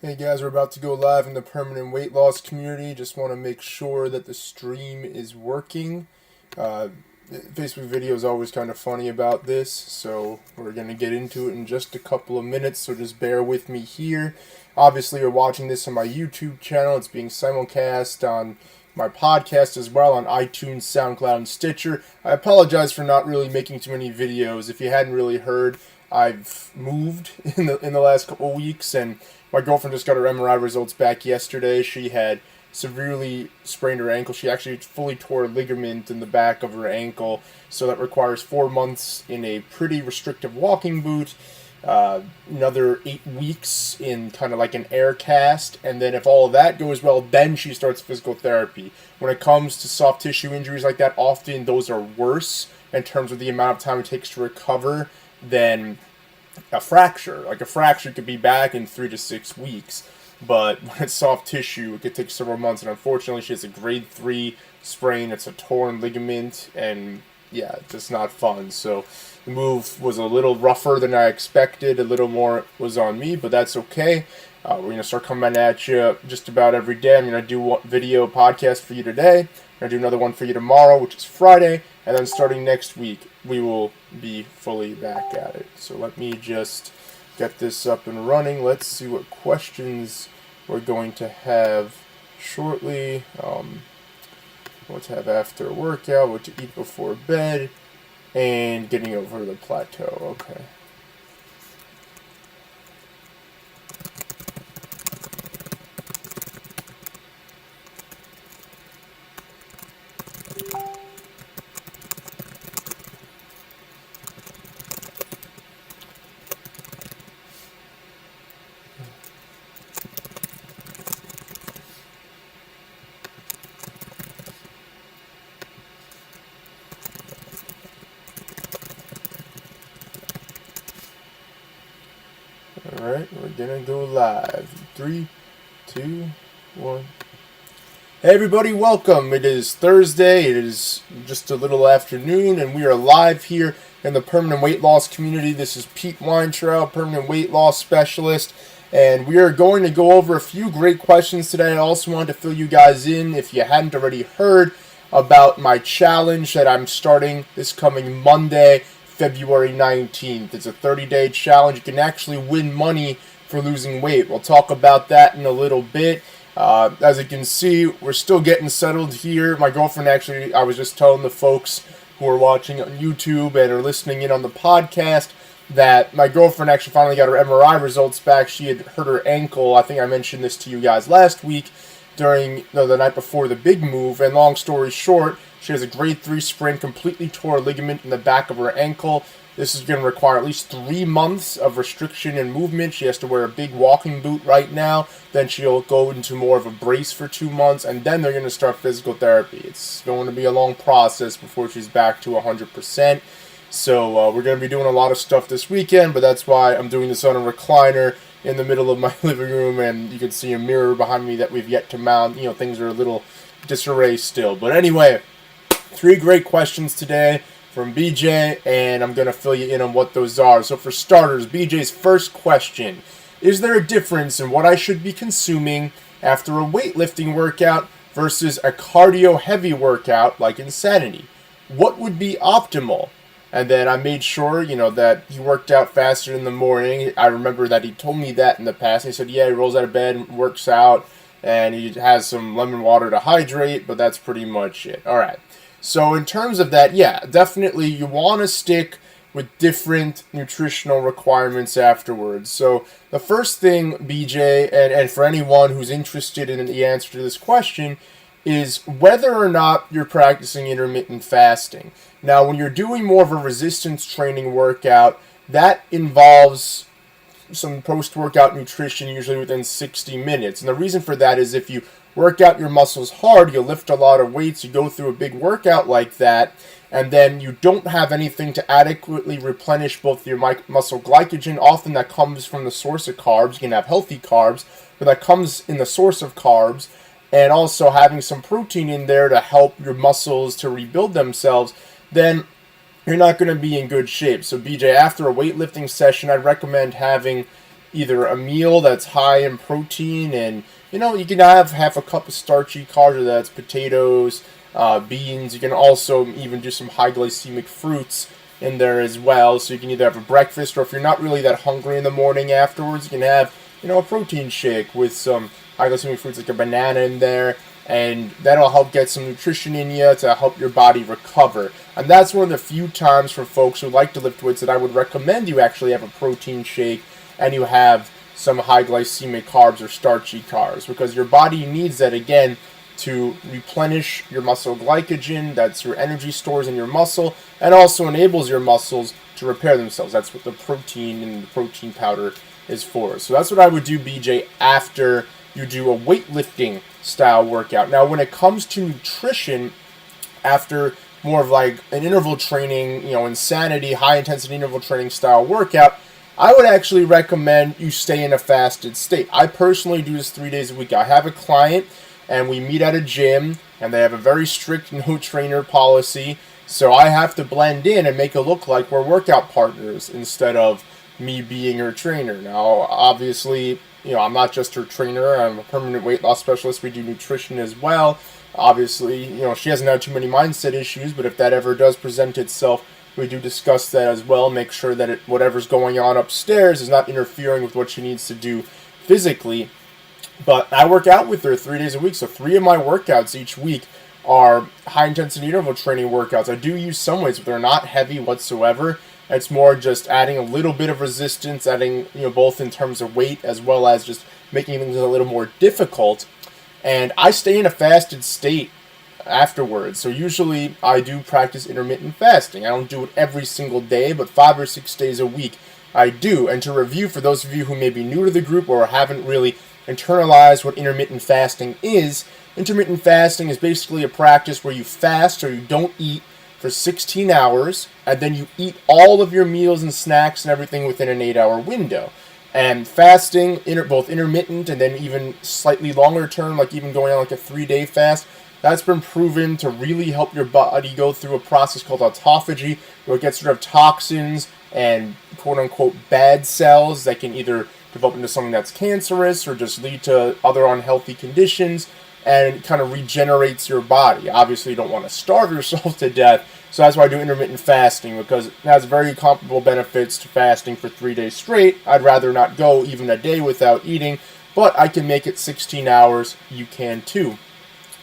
Hey guys, we're about to go live in the permanent weight loss community. Just want to make sure that the stream is working. Facebook video is always kind of funny about this, so we're going to get into it in just a couple of minutes, so just bear with me here. Obviously, you're watching this on my YouTube channel. It's being simulcast on my podcast as well on iTunes, SoundCloud, and Stitcher. I apologize for not really making too many videos. If you hadn't really heard, I've moved in the last couple of weeks, and my girlfriend just got her MRI results back yesterday. She had severely sprained her ankle. She actually fully tore a ligament in the back of her ankle, so that requires 4 months in a pretty restrictive walking boot, another 8 weeks in kind of like an air cast, and then if all of that goes well, then she starts physical therapy. When it comes to soft tissue injuries like that, often those are worse in terms of the amount of time it takes to recover than a fracture. Like a fracture could be back in 3 to 6 weeks, but when it's soft tissue, it could take several months, and unfortunately she has a grade 3 sprain. It's a torn ligament, and yeah, it's just not fun. So the move was a little rougher than I expected. A little more was on me, but that's okay. We're going to start coming at you just about every day. I'm going to do a video podcast for you today. I'm going to do another one for you tomorrow, which is Friday. And then starting next week, we will be fully back at it. So let me just get this up and running. Let's see what questions we're going to have shortly. What to have after a workout, what to eat before bed, and getting over the plateau. Okay. Alright, we're gonna go live. 3, 2, 1. Hey everybody, welcome. It is Thursday. It is just a little afternoon, and we are live here in the permanent weight loss community. This is Pete Weintraub, permanent weight loss specialist, and we are going to go over a few great questions today. I also wanted to fill you guys in, if you hadn't already heard, about my challenge that I'm starting this coming Monday, February 19th. It's a 30-day challenge. You can actually win money for losing weight. We'll talk about that in a little bit. As you can see, we're still getting settled here. My girlfriend actually, I was just telling the folks who are watching on YouTube and are listening in on the podcast that my girlfriend actually finally got her MRI results back. She had hurt her ankle. I think I mentioned this to you guys last week during the night before the big move. And long story short, she has a grade 3 sprain, completely tore a ligament in the back of her ankle. This is going to require at least 3 months of restriction and movement. She has to wear a big walking boot right now. Then she'll go into more of a brace for 2 months, and then they're going to start physical therapy. It's going to be a long process before she's back to 100%. So we're going to be doing a lot of stuff this weekend, but that's why I'm doing this on a recliner in the middle of my living room, and you can see a mirror behind me that we've yet to mount. You know, things are a little disarray still. But anyway, 3 great questions today from BJ, and I'm going to fill you in on what those are. So for starters, BJ's first question: is there a difference in what I should be consuming after a weightlifting workout versus a cardio-heavy workout like Insanity? What would be optimal? And then I made sure, that he worked out faster in the morning. I remember that he told me that in the past. He said, yeah, he rolls out of bed, works out, and he has some lemon water to hydrate, but that's pretty much it. All right. So in terms of that, yeah, definitely you want to stick with different nutritional requirements afterwards. So the first thing, BJ, and for anyone who's interested in the answer to this question, is whether or not you're practicing intermittent fasting. Now, when you're doing more of a resistance training workout, that involves some post-workout nutrition, usually within 60 minutes. And the reason for that is if you work out your muscles hard, you lift a lot of weights, you go through a big workout like that, and then you don't have anything to adequately replenish both your muscle glycogen. Often that comes from the source of carbs. You can have healthy carbs, but that comes in the source of carbs, and also having some protein in there to help your muscles to rebuild themselves, then you're not going to be in good shape. So BJ, after a weightlifting session, I'd recommend having either a meal that's high in protein, and you can have half a cup of starchy carbs, whether that's potatoes, beans. You can also even do some high glycemic fruits in there as well. So you can either have a breakfast, or if you're not really that hungry in the morning afterwards, you can have a protein shake with some high glycemic fruits like a banana in there, and that'll help get some nutrition in you to help your body recover. And that's one of the few times for folks who like to lift weights that I would recommend you actually have a protein shake and you have some high glycemic carbs or starchy carbs, because your body needs that, again, to replenish your muscle glycogen. That's your energy stores in your muscle, and also enables your muscles to repair themselves. That's what the protein and the protein powder is for. So that's what I would do, BJ, after you do a weightlifting style workout. Now, when it comes to nutrition, after more of like an interval training, insanity, high intensity interval training style workout, I would actually recommend you stay in a fasted state. I personally do this 3 days a week. I have a client and we meet at a gym, and they have a very strict no trainer policy. So I have to blend in and make it look like we're workout partners instead of me being her trainer. Now, obviously, I'm not just her trainer. I'm a permanent weight loss specialist. We do nutrition as well. Obviously, she hasn't had too many mindset issues, but if that ever does present itself, we do discuss that as well. Make sure that whatever's going on upstairs is not interfering with what she needs to do physically. But I work out with her 3 days a week, so 3 of my workouts each week are high-intensity interval training workouts. I do use some weights, but they're not heavy whatsoever. It's more just adding a little bit of resistance, adding, both in terms of weight as well as just making things a little more difficult. And I stay in a fasted state afterwards. So usually I do practice intermittent fasting. I don't do it every single day, but 5 or 6 days a week I do. And to review, for those of you who may be new to the group or haven't really internalized what intermittent fasting is basically a practice where you fast or you don't eat for 16 hours, and then you eat all of your meals and snacks and everything within an 8-hour window. And fasting, both intermittent and then even slightly longer term, like even going on like a 3-day fast, that's been proven to really help your body go through a process called autophagy, where it gets rid of toxins and quote-unquote bad cells that can either develop into something that's cancerous or just lead to other unhealthy conditions, and it kind of regenerates your body. Obviously, you don't want to starve yourself to death, so that's why I do intermittent fasting, because it has very comparable benefits to fasting for 3 days straight. I'd rather not go even a day without eating, but I can make it 16 hours. You can too.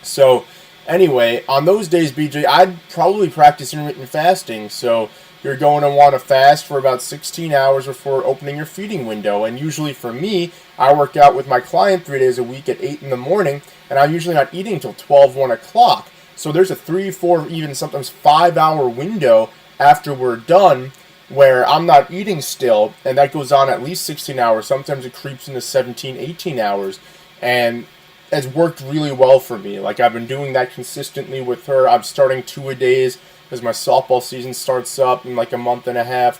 So anyway, on those days, BJ, I'd probably practice intermittent fasting. So you're going to want to fast for about 16 hours before opening your feeding window. And usually for me, I work out with my client 3 days a week at 8 in the morning, and I'm usually not eating until 12, 1 o'clock. So there's a 3, 4, even sometimes 5-hour window after we're done where I'm not eating still, and that goes on at least 16 hours. Sometimes it creeps into 17, 18 hours, and it's worked really well for me. Like, I've been doing that consistently with her. I'm starting 2-a-days because my softball season starts up in like a month and a half,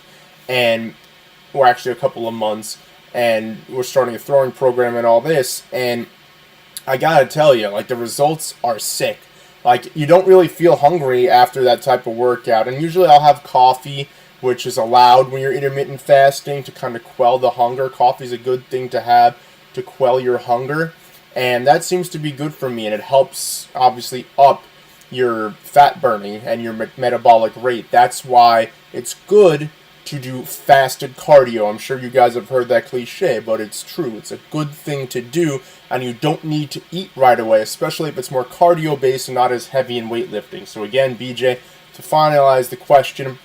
or actually a couple of months, and we're starting a throwing program and all this, and I gotta tell you, like, the results are sick. Like, you don't really feel hungry after that type of workout, and usually I'll have coffee, which is allowed when you're intermittent fasting to kind of quell the hunger. Coffee is a good thing to have to quell your hunger, and that seems to be good for me, and it helps, obviously, up your fat burning and your metabolic rate. That's why it's good to do fasted cardio. I'm sure you guys have heard that cliche, but it's true. It's a good thing to do, and you don't need to eat right away, especially if it's more cardio-based and not as heavy in weightlifting. So again, BJ, to finalize the question,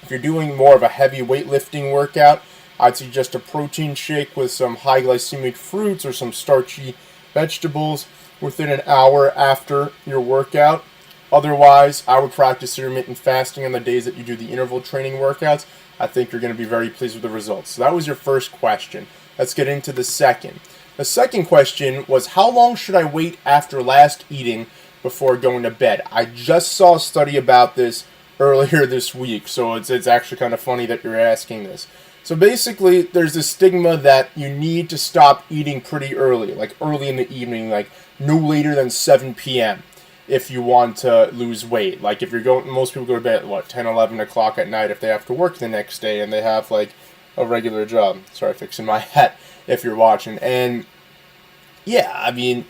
if you're doing more of a heavy weightlifting workout, I'd suggest a protein shake with some high glycemic fruits or some starchy vegetables within an hour after your workout. Otherwise, I would practice intermittent fasting on the days that you do the interval training workouts. I think you're going to be very pleased with the results. So that was your first question. Let's get into the second. The second question was, how long should I wait after last eating before going to bed? I just saw a study about this earlier this week, so it's actually kind of funny that you're asking this. So basically, there's this stigma that you need to stop eating pretty early, like early in the evening, like no later than 7 p.m. if you want to lose weight. Like, if you're going, most people go to bed at 10, 11 o'clock at night if they have to work the next day and they have like a regular job. Sorry, fixing my hat if you're watching. And yeah, I mean,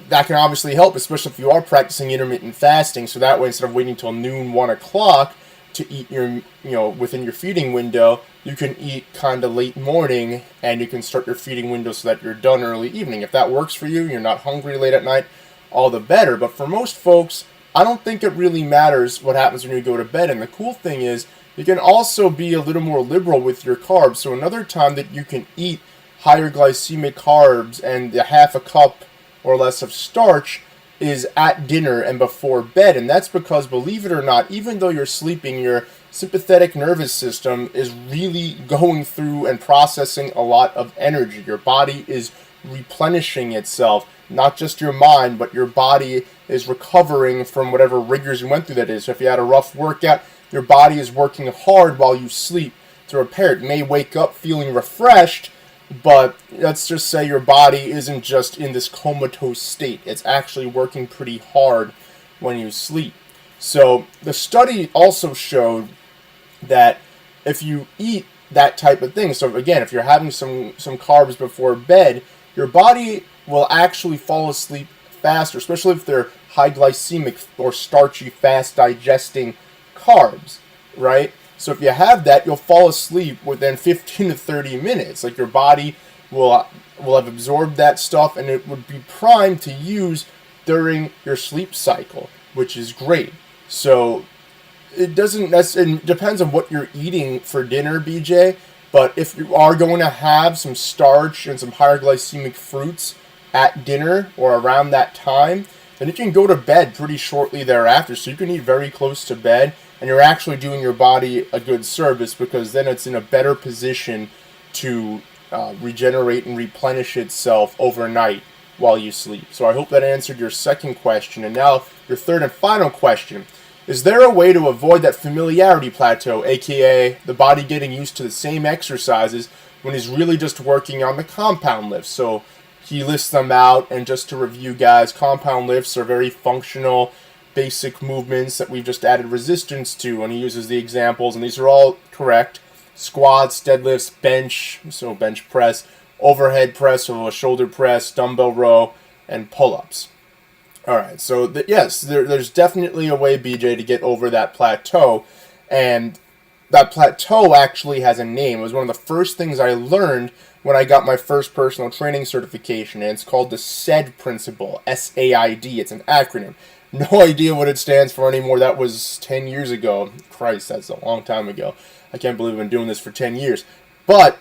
that can obviously help, especially if you are practicing intermittent fasting. So that way, instead of waiting till noon, 1 o'clock to eat within your feeding window, you can eat kind of late morning, and you can start your feeding window so that you're done early evening. If that works for you, you're not hungry late at night, all the better. But for most folks, I don't think it really matters what happens when you go to bed. And the cool thing is, you can also be a little more liberal with your carbs. So another time that you can eat higher glycemic carbs and a half a cup or less of starch is at dinner and before bed. And that's because, believe it or not, even though you're sleeping, your sympathetic nervous system is really going through and processing a lot of energy. Your body is replenishing itself, not just your mind, but your body is recovering from whatever rigors you went through that day. So if you had a rough workout, your body is working hard while you sleep to repair it. You may wake up feeling refreshed, but let's just say your body isn't just in this comatose state. It's actually working pretty hard when you sleep. So the study also showed that if you eat that type of thing, so again, if you're having some carbs before bed, your body will actually fall asleep faster, especially if they're high glycemic or starchy, fast digesting carbs, right? So if you have that, you'll fall asleep within 15 to 30 minutes. Like, your body will have absorbed that stuff, and it would be primed to use during your sleep cycle, which is great. So it depends on what you're eating for dinner, BJ. But if you are going to have some starch and some higher glycemic fruits at dinner or around that time, then you can go to bed pretty shortly thereafter. So you can eat very close to bed, and you're actually doing your body a good service, because then it's in a better position to regenerate and replenish itself overnight while you sleep. So I hope that answered your second question. And now your third and final question. Is there a way to avoid that familiarity plateau, aka the body getting used to the same exercises when he's really just working on the compound lifts? So he lists them out, and just to review, guys, compound lifts are very functional, basic movements that we've just added resistance to, and he uses the examples, and these are all correct. Squats, deadlifts, bench, so bench press, overhead press, so a shoulder press, dumbbell row, and pull-ups. Alright, so yes, there's definitely a way, BJ, to get over that plateau, and that plateau actually has a name. It was one of the first things I learned when I got my first personal training certification, and it's called the SAID principle, S-A-I-D. It's an acronym. No idea what it stands for anymore. That was 10 years ago. Christ, that's a long time ago. I can't believe I've been doing this for 10 years. But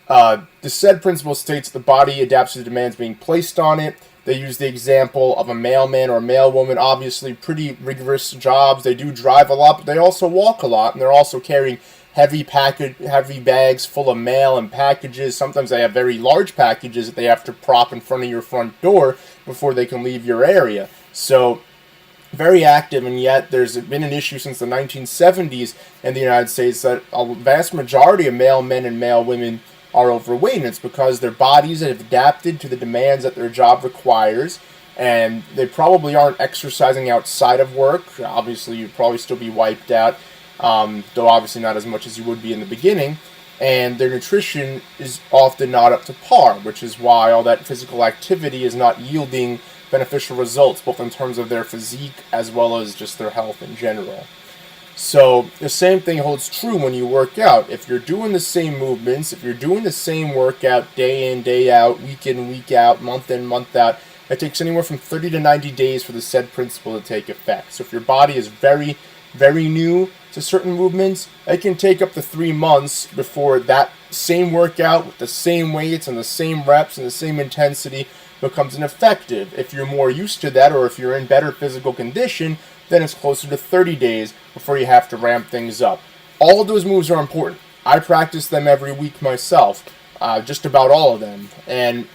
the SAID principle states the body adapts to the demands being placed on it. They use the example of a mailman or a mailwoman, obviously pretty rigorous jobs. They do drive a lot, but they also walk a lot, and they're also carrying heavy bags full of mail and packages. Sometimes they have very large packages that they have to prop in front of your front door before they can leave your area. So very active, and yet there's been an issue since the 1970s in the United States that a vast majority of male men and male women are overweight, and it's because their bodies have adapted to the demands that their job requires, and they probably aren't exercising outside of work. Obviously, you'd probably still be wiped out, though obviously not as much as you would be in the beginning, and their nutrition is often not up to par, which is why all that physical activity is not yielding beneficial results, both in terms of their physique as well as just their health in general. So the same thing holds true when you work out. If you're doing the same movements, if you're doing the same workout day in, day out, week in, week out, month in, month out, it takes anywhere from 30 to 90 days for the SAID principle to take effect. So if your body is very, very new to certain movements, it can take up to 3 months before that same workout with the same weights and the same reps and the same intensity becomes ineffective. If you're more used to that, or if you're in better physical condition, then it's closer to 30 days before you have to ramp things up. All of those moves are important. I practice them every week myself, just about all of them. And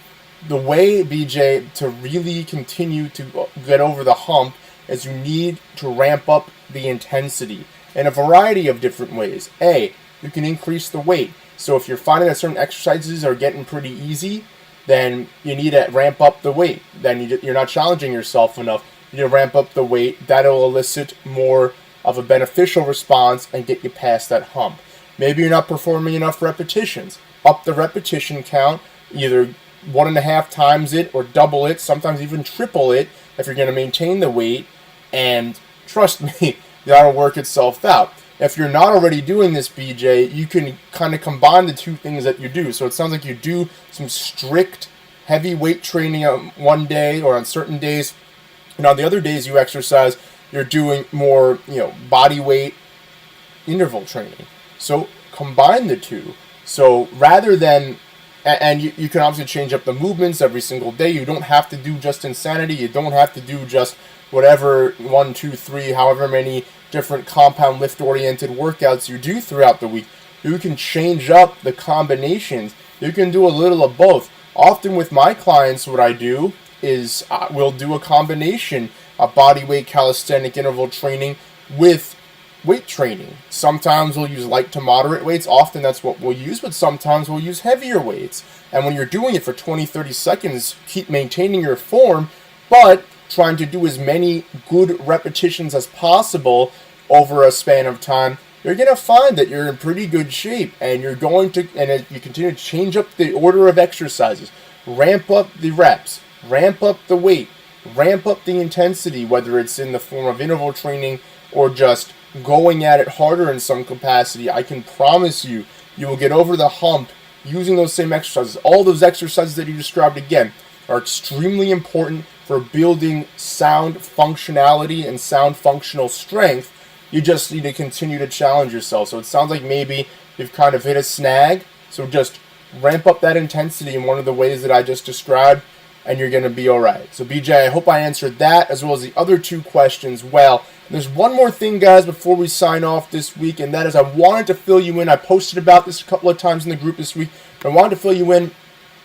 the way, BJ, to really continue to get over the hump is you need to ramp up the intensity in a variety of different ways. A, you can increase the weight. So if you're finding that certain exercises are getting pretty easy, then you need to ramp up the weight. Then you're not challenging yourself enough. You need to ramp up the weight. That'll elicit more of a beneficial response and get you past that hump. Maybe you're not performing enough repetitions. Up the repetition count, either 1.5 times it or double it, sometimes even triple it if you're going to maintain the weight. And trust me, that'll work itself out. If you're not already doing this, BJ, you can kind of combine the two things that you do. So it sounds like you do some strict heavy weight training on one day or on certain days, and on the other days you exercise, you're doing more, body weight interval training. So combine the two. So rather than, and you can obviously change up the movements every single day. You don't have to do just insanity. You don't have to do just whatever 1, 2, 3, however many different compound lift oriented workouts you do throughout the week. You can change up the combinations. You can do a little of both. Often with my clients, what I do is we'll do a combination of body weight calisthenic interval training with weight training. Sometimes we'll use light to moderate weights. Often that's what we'll use, but sometimes we'll use heavier weights. And when you're doing it for 20, 30 seconds, keep maintaining your form, but trying to do as many good repetitions as possible over a span of time, you're going to find that you're in pretty good shape, and you're going to, and as you continue to change up the order of exercises, ramp up the reps, ramp up the weight, ramp up the intensity, whether it's in the form of interval training or just going at it harder in some capacity, I can promise you, you will get over the hump using those same exercises. All those exercises that you described again are extremely important for building sound functionality and sound functional strength. You just need to continue to challenge yourself. So it sounds like maybe you've kind of hit a snag. So just ramp up that intensity in one of the ways that I just described, and you're going to be all right. So BJ, I hope I answered that as well as the other two questions well. There's one more thing, guys, before we sign off this week, and that is I wanted to fill you in. I posted about this a couple of times in the group this week, but I wanted to fill you in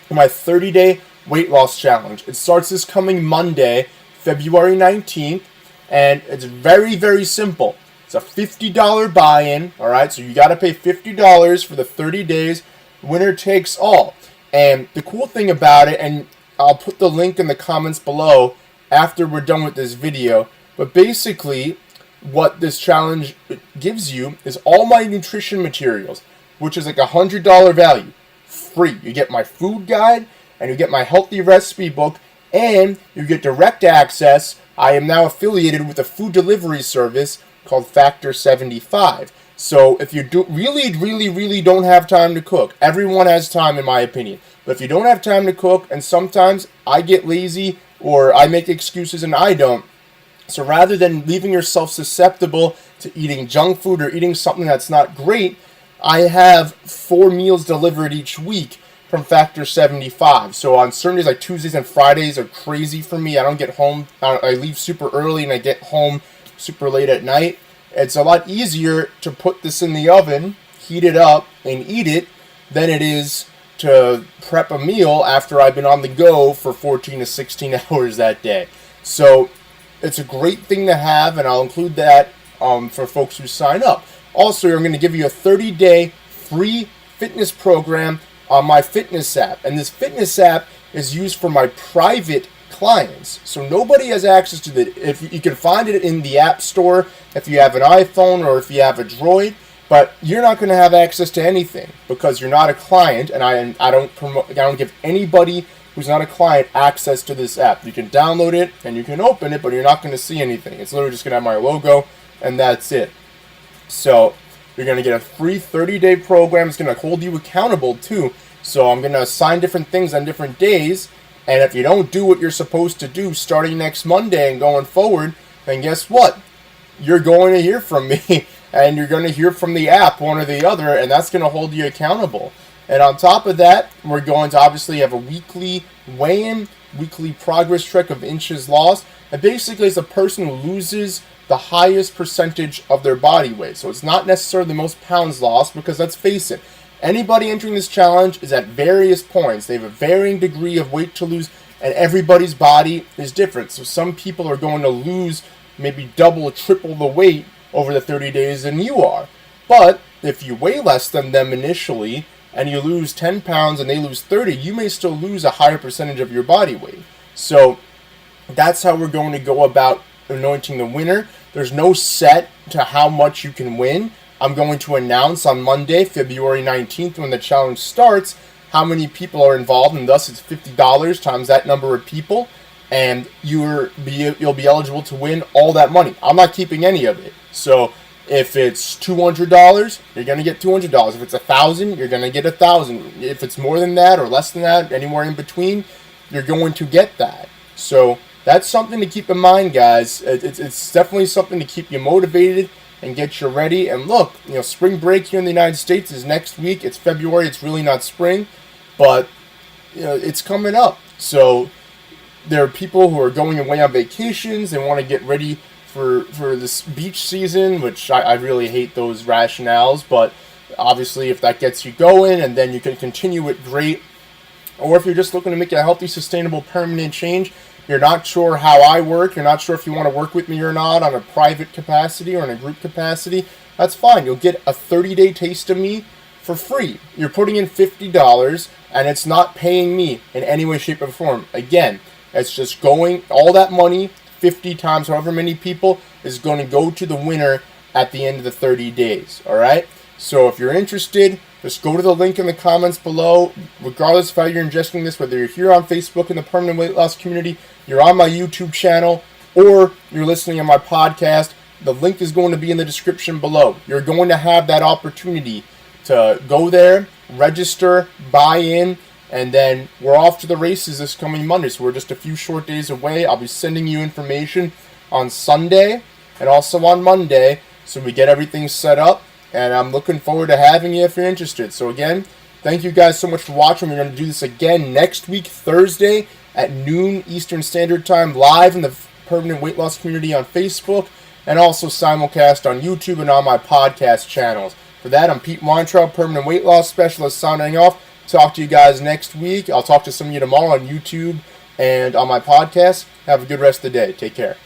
on my 30-day weight loss challenge. It starts this coming Monday, February 19th, and it's very, very simple. It's a $50 buy-in, all right? So you got to pay $50 for the 30 days. Winner takes all. And the cool thing about it, and I'll put the link in the comments below after we're done with this video, but basically what this challenge gives you is all my nutrition materials, which is like $100 value, free. You get my food guide, and you get my healthy recipe book, and you get direct access. I am now affiliated with a food delivery service called Factor 75. So if you really don't have time to cook, everyone has time in my opinion, but if you don't have time to cook, and sometimes I get lazy or I make excuses and I don't, so rather than leaving yourself susceptible to eating junk food or eating something that's not great, I have 4 meals delivered each week from Factor 75. So on certain days, like Tuesdays and Fridays are crazy for me. I don't get home, I leave super early and I get home super late at night. It's a lot easier to put this in the oven, heat it up, and eat it than it is to prep a meal after I've been on the go for 14 to 16 hours that day. So it's a great thing to have, and I'll include that for folks who sign up. Also, I'm going to give you a 30-day free fitness program on my fitness app, and this fitness app is used for my private clients. So nobody has access to it. If you can find it in the App Store if you have an iPhone or if you have a Droid, but you're not going to have access to anything because you're not a client, and I don't give anybody who's not a client access to this app. You can download it and you can open it, but you're not going to see anything. It's literally just going to have my logo, and that's it. So you're going to get a free 30-day program. It's going to hold you accountable too. So I'm going to assign different things on different days, and if you don't do what you're supposed to do starting next Monday and going forward, then guess what? You're going to hear from me, and you're going to hear from the app, one or the other, and that's going to hold you accountable. And on top of that, we're going to obviously have a weekly weigh-in, weekly progress track of inches lost. And basically, it's a person who loses the highest percentage of their body weight. So it's not necessarily the most pounds lost, because let's face it, anybody entering this challenge is at various points. They have a varying degree of weight to lose, and everybody's body is different. So some people are going to lose maybe double or triple the weight over the 30 days than you are. But if you weigh less than them initially, and you lose 10 pounds and they lose 30, you may still lose a higher percentage of your body weight. So that's how we're going to go about anointing the winner. There's no set to how much you can win. I'm going to announce on Monday, February 19th, when the challenge starts, how many people are involved, and thus it's $50 times that number of people, and you'll be eligible to win all that money. I'm not keeping any of it. So if it's $200, you're going to get $200. If it's $1,000, you're going to get $1,000. If it's more than that or less than that, anywhere in between, you're going to get that. So that's something to keep in mind, guys. It's definitely something to keep you motivated and get you ready. And look, spring break here in the United States is next week. It's February. It's really not spring, but it's coming up. So there are people who are going away on vacations. They want to get ready for this beach season, which I really hate those rationales. But obviously, if that gets you going and then you can continue it, great. Or if you're just looking to make a healthy, sustainable, permanent change, you're not sure how I work, you're not sure if you want to work with me or not on a private capacity or in a group capacity, that's fine. You'll get a 30-day taste of me for free. You're putting in $50, and it's not paying me in any way, shape, or form. Again, it's just going, all that money, 50 times however many people, is going to go to the winner at the end of the 30 days, all right? So if you're interested, just go to the link in the comments below. Regardless of how you're ingesting this, whether you're here on Facebook in the Permanent Weight Loss community, you're on my YouTube channel, or you're listening on my podcast, the link is going to be in the description below. You're going to have that opportunity to go there, register, buy in, and then we're off to the races this coming Monday. So we're just a few short days away. I'll be sending you information on Sunday and also on Monday so we get everything set up. And I'm looking forward to having you if you're interested. So again, thank you guys so much for watching. We're going to do this again next week, Thursday at noon Eastern Standard Time, live in the Permanent Weight Loss community on Facebook, and also simulcast on YouTube and on my podcast channels. For that, I'm Pete Weintraub, Permanent Weight Loss Specialist, signing off. Talk to you guys next week. I'll talk to some of you tomorrow on YouTube and on my podcast. Have a good rest of the day. Take care.